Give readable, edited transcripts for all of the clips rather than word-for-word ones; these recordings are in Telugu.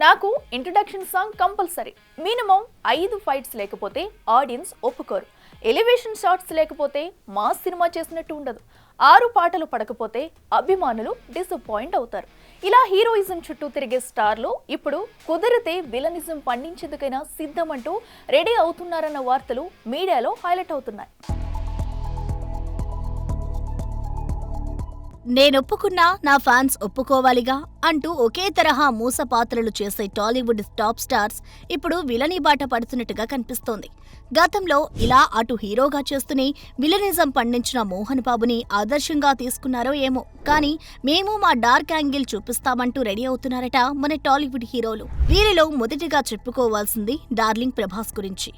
నాకు introduction song compulsory. Minimum 5 fights లేకపోతే ఆడియన్స్ ఒప్పుకోరు. ఎలివేషన్ షాట్స్ లేకపోతే మా సినిమా చేసినట్టు ఉండదు. 6 పాటలు పడకపోతే అభిమానులు డిసప్పాయింట్ అవుతారు. ఇలా హీరోయిజం చుట్టూ తిరిగే స్టార్లు ఇప్పుడు కుదిరితే విలనిజం పండించేందుకైనా సిద్ధమంటూ రెడీ అవుతున్నారన్న వార్తలు మీడియాలో హైలైట్ అవుతున్నాయి. నేనొప్పుకున్నా నా ఫ్యాన్స్ ఒప్పుకోవాలిగా అంటూ ఒకే తరహా మూస పాత్రలు చేసే టాలీవుడ్ టాప్ స్టార్స్ ఇప్పుడు విలనీ బాట పడుతున్నట్టుగా కనిపిస్తోంది. గతంలో ఇలా అటు హీరోగా చేస్తూనే విలనిజం పండించిన మోహన్ బాబుని ఆదర్శంగా తీసుకున్నారో ఏమో, కానీ మేము మా డార్క్ యాంగిల్ చూపిస్తామంటూ రెడీ అవుతున్నారట మన టాలీవుడ్ హీరోలు. వీరిలో మొదటిగా చెప్పుకోవాల్సింది డార్లింగ్ ప్రభాస్ గురించి.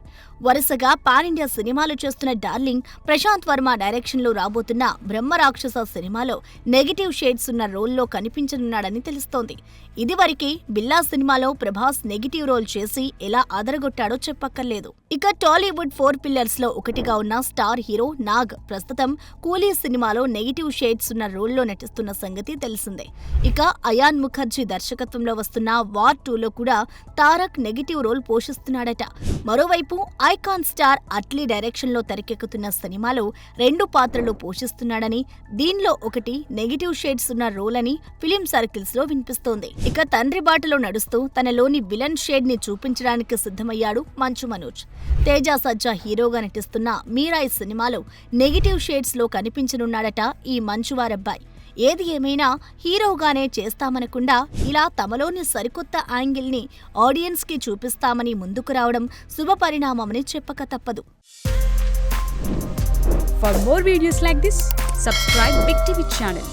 వరుసగా పాన్ ఇండియా సినిమాలు చేస్తున్న డార్లింగ్ ప్రశాంత్ వర్మ డైరెక్షన్లో రాబోతున్న బ్రహ్మరాక్షస సినిమాలో నెగిటివ్ షేడ్స్ ఉన్న రోల్లో కనిపించనున్నాడని తెలుస్తోంది. ఇదివరకే బిల్లా సినిమాలో ప్రభాస్ నెగిటివ్ రోల్ చేసి ఎలా అదరగొట్టాడో చెప్పక్కర్లేదు. ఇక టాలీవుడ్ 4 పిల్లర్స్ లో ఒకటిగా ఉన్న స్టార్ హీరో నాగ్ ప్రస్తుతం కూలీ సినిమాలో నెగిటివ్ షేడ్స్ ఉన్న రోల్లో నటిస్తున్న సంగతి తెలిసిందే. ఇక అయాన్ ముఖర్జీ దర్శకత్వంలో వస్తున్న వార్ 2లో కూడా తారక్ నెగిటివ్ రోల్ పోషిస్తున్నాడట. మరోవైపు ఐకాన్ స్టార్ అట్లీ డైరెక్షన్ లో తెరకెక్కుతున్న సినిమాలో 2 పాత్రలు పోషిస్తున్నాడని, దీనిలో ఒకటి నెగిటివ్ షేడ్స్ ఉన్న రోల్ అని ఫిలిం సర్కిల్స్ లో వినిపిస్తోంది. ఇక తండ్రి బాటలో నడుస్తూ తనలోని విలన్ షేడ్ ని చూపించడానికి సిద్ధమయ్యాడు మంచు మనోజ్. తేజ సజ్జా హీరోగా నటిస్తున్న మీరాయి సినిమాలో నెగిటివ్ షేడ్స్ లో కనిపించనున్నాడట ఈ మంచువారబ్బాయి. ఏది ఏమైనా హీరోగానే చేస్తామనకుండా ఇలా తమలోని సరికొత్త యాంగిల్ ని ఆడియన్స్ కి చూపిస్తామని ముందుకు రావడం శుభపరిణామమని చెప్పక తప్పదు. For more videos like this, subscribe Big TV channel.